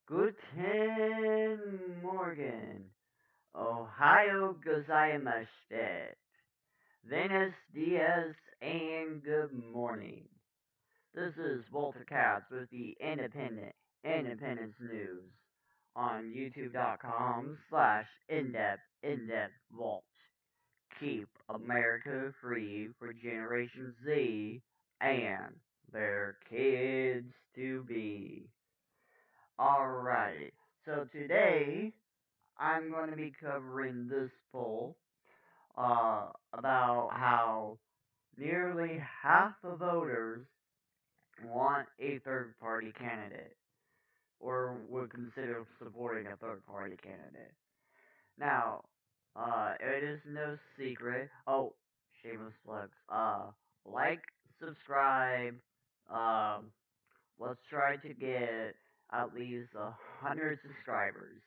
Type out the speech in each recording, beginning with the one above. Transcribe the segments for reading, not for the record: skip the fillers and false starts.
Guten Morgen, Ohio Gozaimasu. Buenos dias and good morning. This is Walter Katz with the Independence News on youtube.com/in-depth Keep America free for Generation Z and their kids to be. Alrighty, so today I'm going to be covering this poll about how nearly half the voters want a third party candidate or would consider supporting a third party candidate. Now, it is no secret. Oh, shameless plugs. Like, subscribe. Um, let's try to get at least 100 subscribers.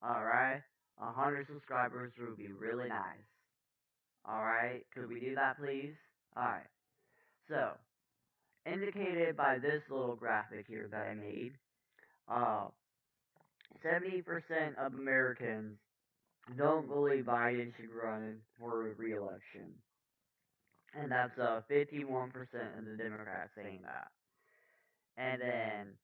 Alright? 100 subscribers would be really nice. Alright? Could we do that, please? Alright. So, indicated by this little graphic here that I made, uh, 70% of Americans don't believe Biden should run for re-election. And that's 51% of the Democrats saying that. And then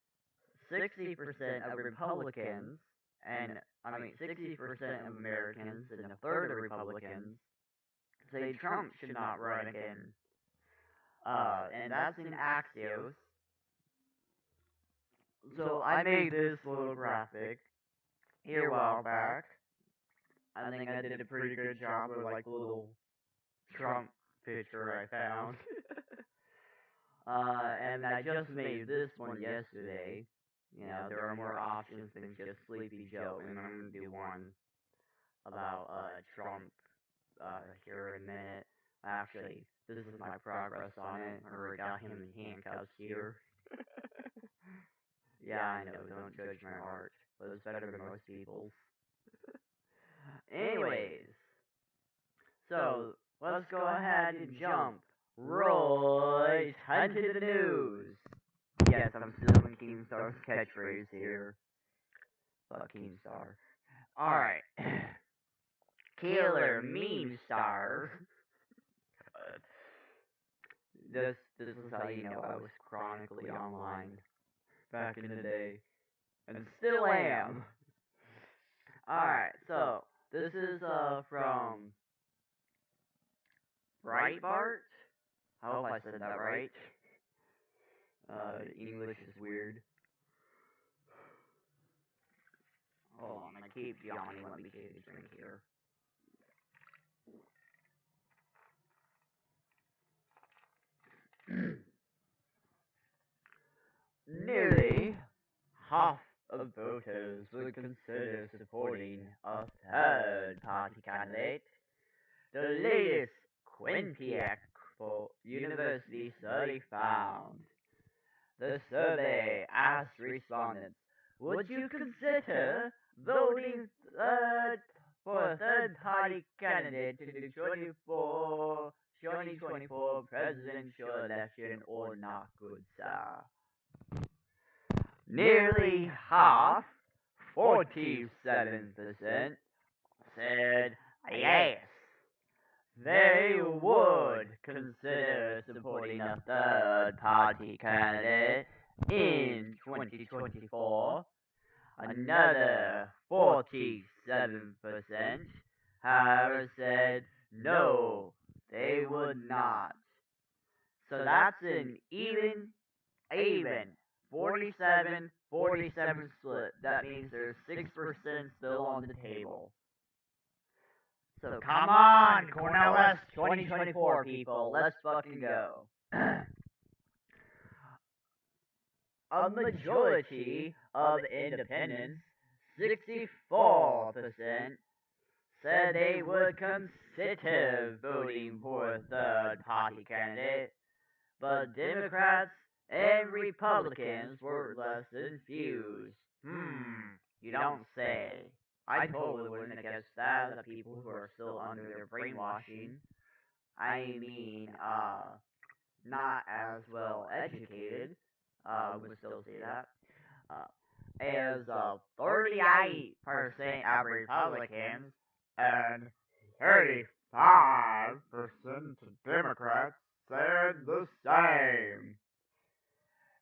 60% of Republicans, and 60% of Americans, and a third of Republicans say Trump should not run again. And that's in Axios. So I made this little graphic here a while back. I think I did a pretty good job with like the little Trump picture I found. And I just made this one yesterday. You know, there are more options than just Sleepy Joe, and I'm gonna do one about Trump here in a minute. Actually, this is my progress on it. I already got him in handcuffs here. Yeah, I know, don't judge my art, but it's better than most people's. Anyways, so let's go ahead and jump right into the news. Yes, I'm still in Keemstar's catchphrase here. Fuck Keemstar. Alright. Killer meme star. This is how you know I was chronically online back in the day. And still am. Alright, so this is from Breitbart. I hope I said that right. English is weird. Hold on, I keep yawning. Let me take a drink here. Nearly half of voters would consider supporting a third party candidate. The latest Quinnipiac University study found. The survey asked respondents, would you consider voting for a third party candidate to the 2024 presidential election or not, good sir? Nearly half, 47%, said yes. They would consider supporting a third party candidate in 2024. Another 47%, however, said no, they would not. So that's an even 47 split. That means there's 6% still on the table. So come on, Cornell West 2024 people, let's fucking go. A majority of independents, 64%, said they would consider voting for a third party candidate, but Democrats and Republicans were less confused. You don't say. I totally wouldn't have guessed that. The people who are still under their brainwashing. I mean, not as well educated, would still say that. is 38% of Republicans and 35% of Democrats said the same.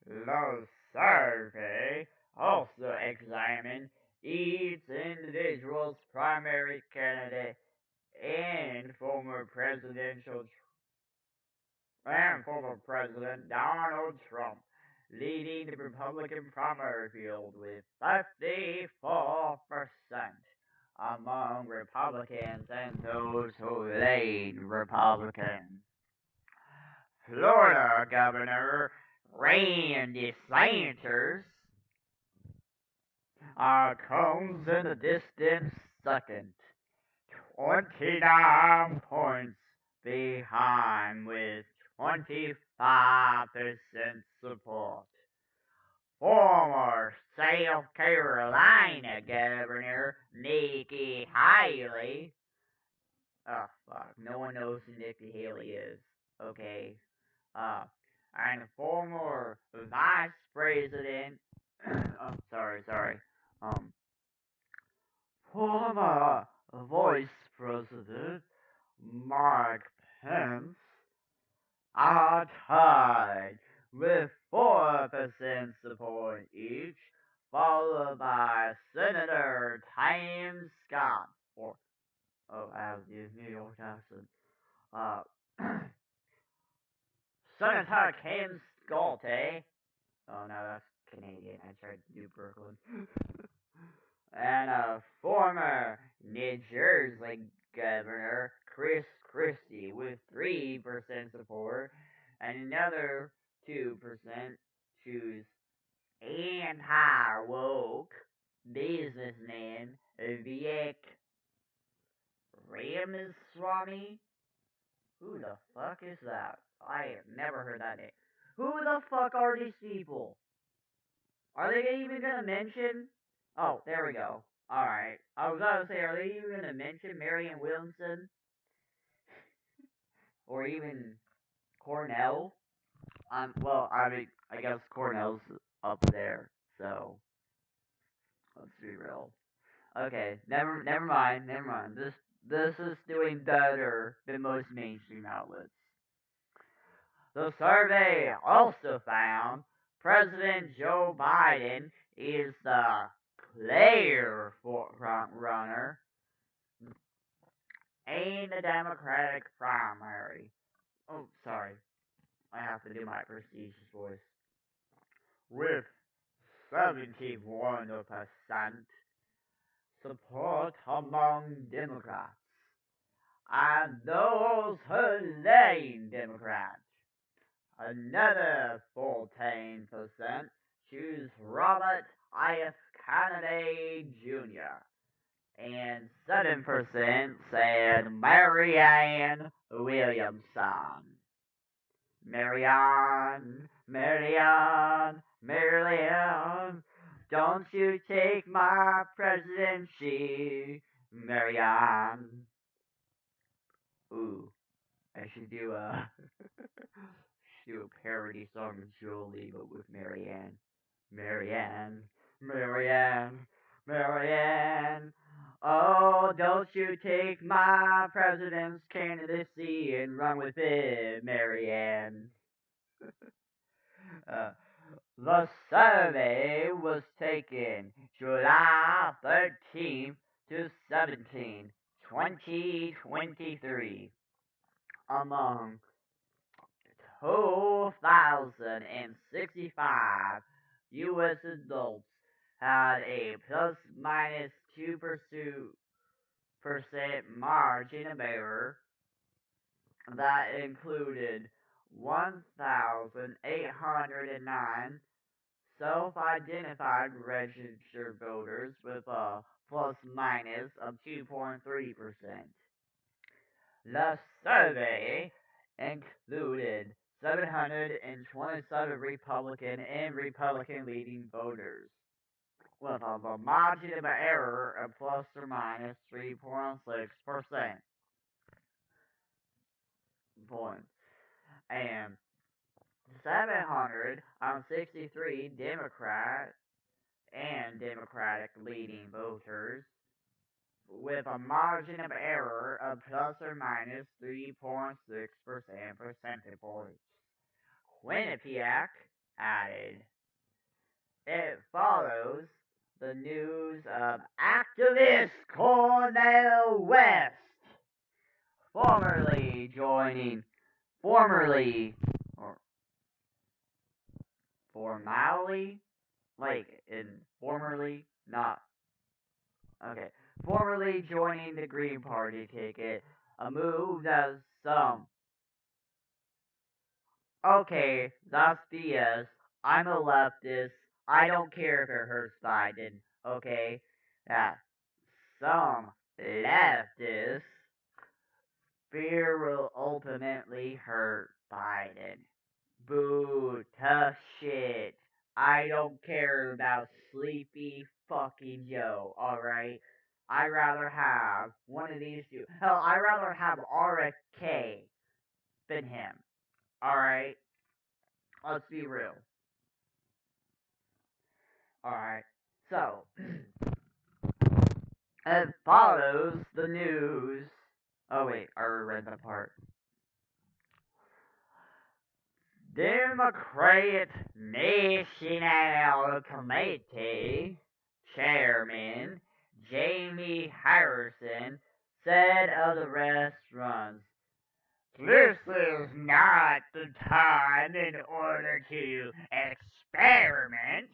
The survey also examined each individual's primary candidate and former President Donald Trump, leading the Republican primary field with 54% among Republicans and those who lean Republican. Florida Governor Randy Sanders comes in a distant second, 29 points behind with 25% support. Former South Carolina Governor Nikki Haley. Oh, fuck. No one knows who Nikki Haley is. Okay. And former Vice President. Oh, sorry. Former Vice President Mike Pence are tied with 4% support each, followed by Senator Tim Scott. I have the New York accent. Uh, Senator Tim Scott. Oh no, that's Canadian. I tried to do Brooklyn. And former New Jersey Governor Chris Christie with 3% support, and another 2% choose anti-woke businessman Vivek Ramaswamy. Who the fuck is that? I have never heard that name. Who the fuck are these people? Are they even gonna mention? Oh, there we go. Alright. I was about to say, are they even gonna mention Marianne Williamson? Or even Cornell? Well, I guess Cornell's up there, so let's be real. Okay, never mind. This is doing better than most mainstream outlets. The survey also found President Joe Biden is the clear front runner in the Democratic primary. Oh, sorry. I have to do my prestigious voice. With 71% support among Democrats and those who lean Democrat. Another 14% choose Robert F. Kennedy Jr. and 7% said Marianne Williamson. Marianne, don't you take my presidency, Marianne. Ooh, I should do a parody song of Jolie, but with Marianne. Marianne. Oh, don't you take my president's candidacy and run with it, Marianne. The survey was taken July 13th to 17th, 2023, among 2,065 U.S. adults had a plus minus 2% margin of error that included 1,809 self-identified registered voters with a plus minus of 2.3%. The survey included 727 Republican and Republican-leaning voters, with a margin of error of plus or minus 3.6% points, and 763 Democrat and Democratic-leaning voters with a margin of error of plus or minus 3.6% percentage points. Quinnipiac added, it follows the news of activist Cornel West, formerly, formerly joining the Green Party ticket, a move that some, okay, that's BS, I'm a leftist, I don't care if it hurts Biden, okay, that some leftists fear will ultimately hurt Biden. Boo, tough shit. I don't care about Sleepy fucking Joe, alright? I'd rather have one of these two. Hell, I'd rather have RFK than him, alright? Let's be real. Alright, so, it follows the news. Oh, wait, I read that part. Democrat National Committee Chairman Jamie Harrison said of the restaurants, this is not the time in order to experiment.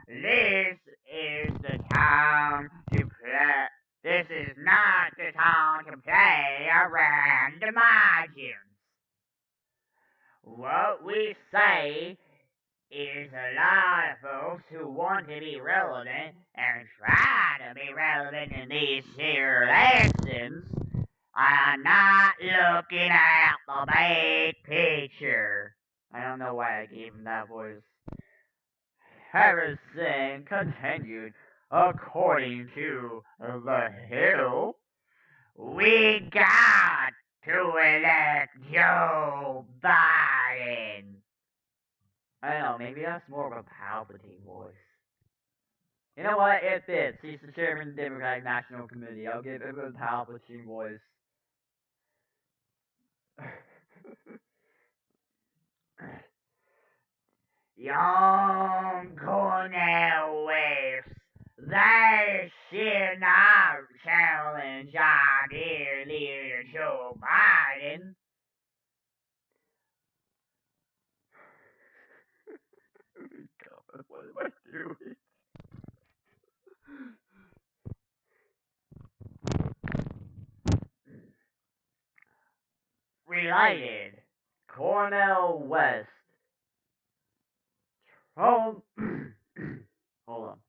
This is the time to play. This is not the time to play around the margins. What we say is a lot of folks who want to be relevant and try to be relevant in these here elections are not looking at the big picture. I don't know why I gave him that voice. Harrison continued, according to The Hill, we got to elect Joe Biden. I don't know, maybe that's more of a Palpatine voice. You know what? It fits. He's the chairman of the Democratic National Committee. I'll give him a Palpatine voice. Young Cornel West, they should not challenge our dear leader Joe Biden. God, what am I doing? Related, Cornel West. Trump. Hold on.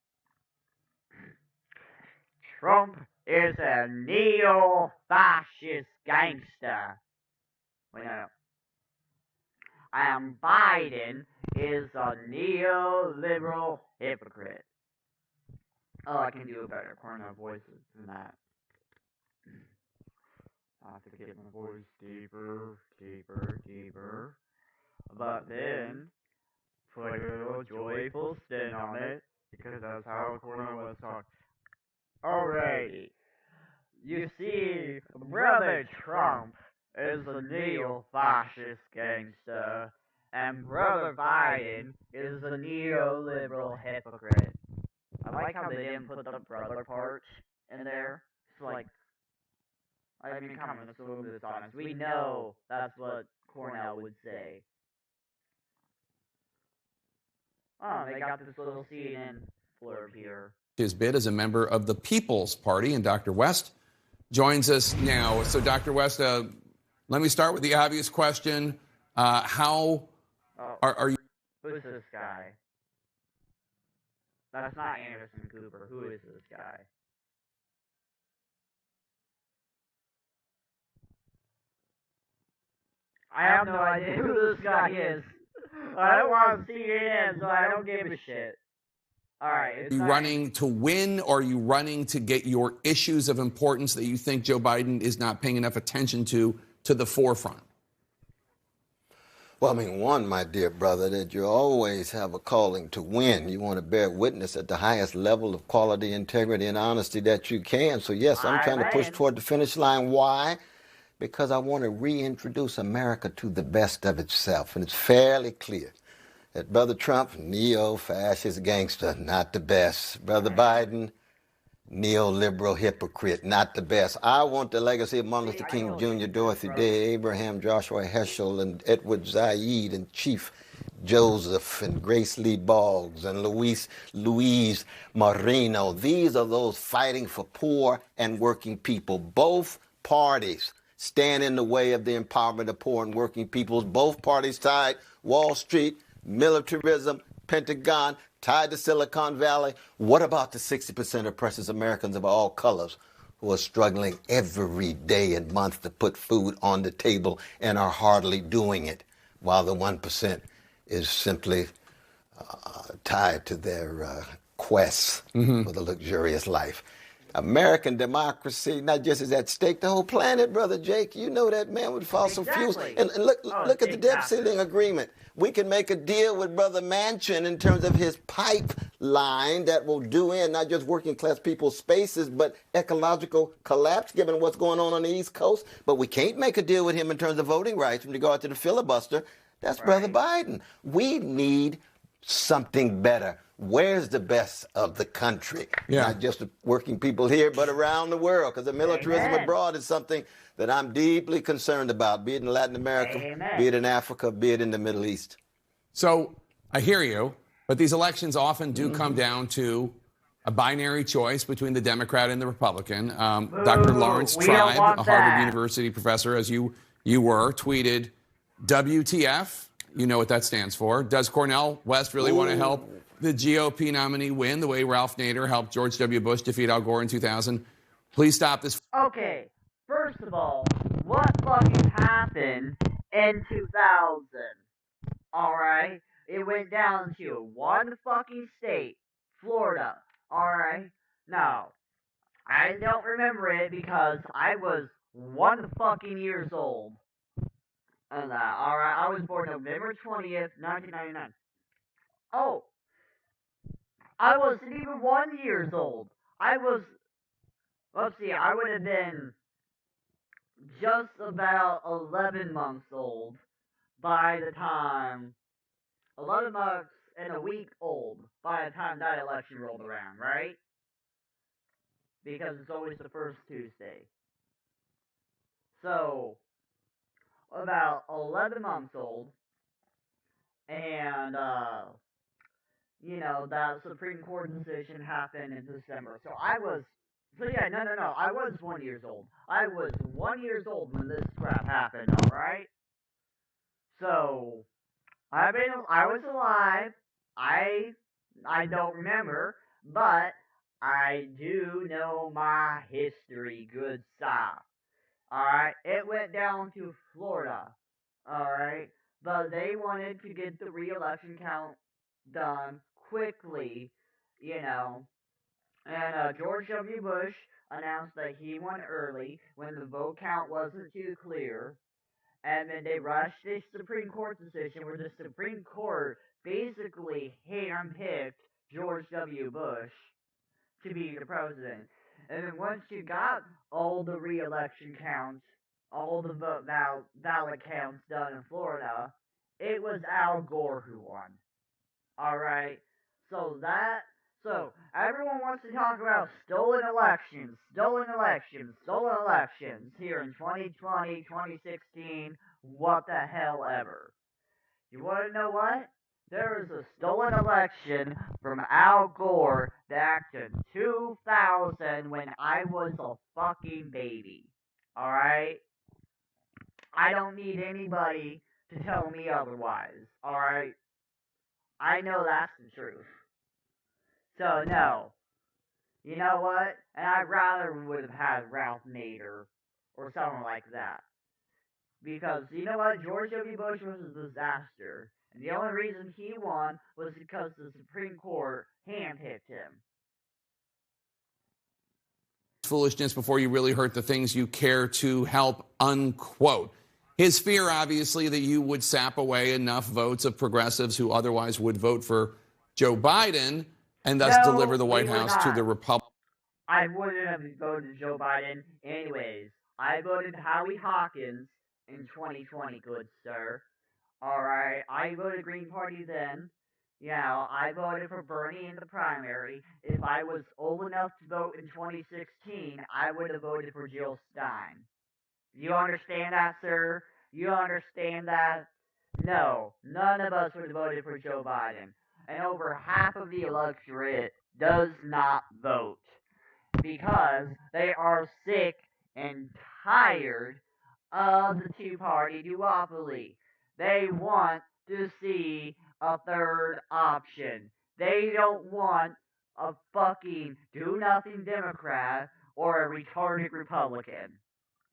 Trump is a neo-fascist gangster. Wait, no. And Biden is a neoliberal hypocrite. Oh, I can do a better Cornel voice than that. I have to get my voice deeper, deeper, deeper. But then, put a little joyful spin on it, because that's how Cornel was talking. Alrighty. You see, Brother Trump is a neo-fascist gangster, and Brother Biden is a neoliberal hypocrite. I like how they didn't put the brother part in there. It's like, I mean, come on, let's be a little bit honest. We know that's what Cornel would say. Oh, they got this little CNN blurb here. His bid as a member of the People's Party, and Dr. West joins us now. So, Dr. West, let me start with the obvious question. How are you? Who's this guy? That's not Anderson Cooper. Who is this guy? I have no idea who this guy is. I don't want to see it in, so I don't give a shit. Alright. Are you running to win, or are you running to get your issues of importance that you think Joe Biden is not paying enough attention to the forefront? Well, I mean, one, my dear brother, that you always have a calling to win. You want to bear witness at the highest level of quality, integrity, and honesty that you can. So, yes, I'm trying to push Amen. toward the finish line. Why? Because I want to reintroduce America to the best of itself. And it's fairly clear that Brother Trump, neo-fascist gangster, not the best. Brother Biden, neoliberal hypocrite, not the best. I want the legacy of Martin Luther See, I King told you, Jr., Dorothy brother. Day, Abraham, Joshua Heschel, and Edward Said, and Chief Joseph, and Grace Lee Boggs, and Louise Moreno. These are those fighting for poor and working people. Both parties stand in the way of the empowerment of poor and working peoples. Both parties tied Wall Street, militarism, Pentagon, tied to Silicon Valley. What about the 60% of precious Americans of all colors who are struggling every day and month to put food on the table and are hardly doing it, while the 1% is simply tied to their quests for the luxurious life? American democracy not just is at stake, the whole planet, Brother Jake. You know that, man, with fossil fuels. Exactly. And look at the debt Exactly. ceiling agreement. We can make a deal with Brother Manchin in terms of his pipeline that will do in not just working class people's spaces, but ecological collapse given what's going on the East Coast. But we can't make a deal with him in terms of voting rights in regard to the filibuster. That's Brother Biden. We need something better. Where's the best of the country? Yeah. Not just the working people here, but around the world. Because the militarism Amen. abroad is something that I'm deeply concerned about, be it in Latin America, Amen. be it in Africa, be it in the Middle East. So I hear you, but these elections often do come down to a binary choice between the Democrat and the Republican. Dr. Lawrence we don't Tribe, want a Harvard that. University professor, as you were, tweeted, WTF, you know what that stands for. Does Cornel West really want to help the GOP nominee win the way Ralph Nader helped George W. Bush defeat Al Gore in 2000? Please stop this. Okay, first of all, what fucking happened in 2000? Alright? It went down to one fucking state, Florida. Alright? Now, I don't remember it because I was 1 fucking years old. And alright, I was born November 20th, 1999. Oh, I wasn't even 1 years old. I was, let's see, I would have been just about 11 months old by the time, 11 months and a week old by the time that election rolled around, right? Because it's always the first Tuesday. So, about 11 months old, and, that Supreme Court decision happened in December. So I was, I was 1 years old. I was 1 years old when this crap happened, alright? So, I was alive. I don't remember, but I do know my history, good stuff. Alright, it went down to Florida. Alright, but they wanted to get the re-election count done quickly, and George W. Bush announced that he won early when the vote count wasn't too clear. And then they rushed this Supreme Court decision where the Supreme Court basically handpicked George W. Bush to be the president. And then once you got all the re-election counts, all the ballot counts done in Florida, it was Al Gore who won. Alright? So everyone wants to talk about stolen elections here in 2020, 2016, what the hell ever. You want to know what? There was a stolen election from Al Gore back in 2000 when I was a fucking baby. Alright? I don't need anybody to tell me otherwise. Alright? I know that's the truth. So, no. You know what? And I rather would have had Ralph Nader or someone like that. Because, you know what? George W. Bush was a disaster. And the only reason he won was because the Supreme Court handpicked him. Foolishness before you really hurt the things you care to help, unquote. His fear, obviously, that you would sap away enough votes of progressives who otherwise would vote for Joe Biden and thus No, deliver the White we would House to not. the Republicans. I wouldn't have voted Joe Biden anyways. I voted Howie Hawkins in 2020, good sir. Alright, I voted Green Party then. Yeah, I voted for Bernie in the primary. If I was old enough to vote in 2016, I would have voted for Jill Stein. You understand that, sir? You understand that? No, none of us would have voted for Joe Biden. And over half of the electorate does not vote because they are sick and tired of the two-party duopoly. They want to see a third option. They don't want a fucking do-nothing Democrat or a retarded Republican.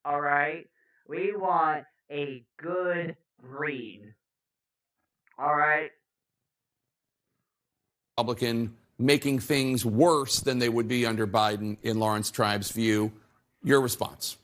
Alright? We want a good green. Alright? Republican making things worse than they would be under Biden, in Lawrence Tribe's view. Your response?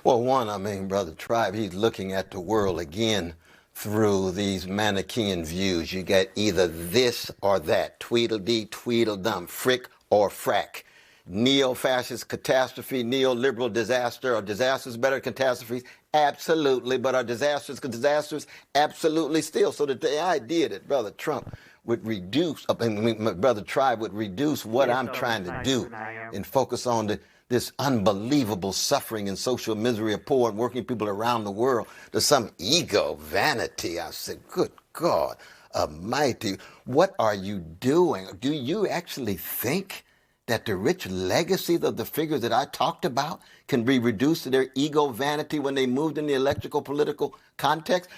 Well, one, I mean, Brother Tribe, he's looking at the world again through these Manichaean views. You get either this or that, Tweedledee, Tweedledum, frick or frack. Neo-fascist catastrophe, neoliberal disaster. Are disasters better than catastrophes? Absolutely. But are disasters disasters? Absolutely still. So that the idea that Brother Trump would reduce, Brother Tribe would reduce what I'm trying to do and focus on this unbelievable suffering and social misery of poor and working people around the world to some ego, vanity. I said, good God Almighty, what are you doing? Do you actually think that the rich legacies of the figures that I talked about can be reduced to their ego vanity when they moved in the electrical political context?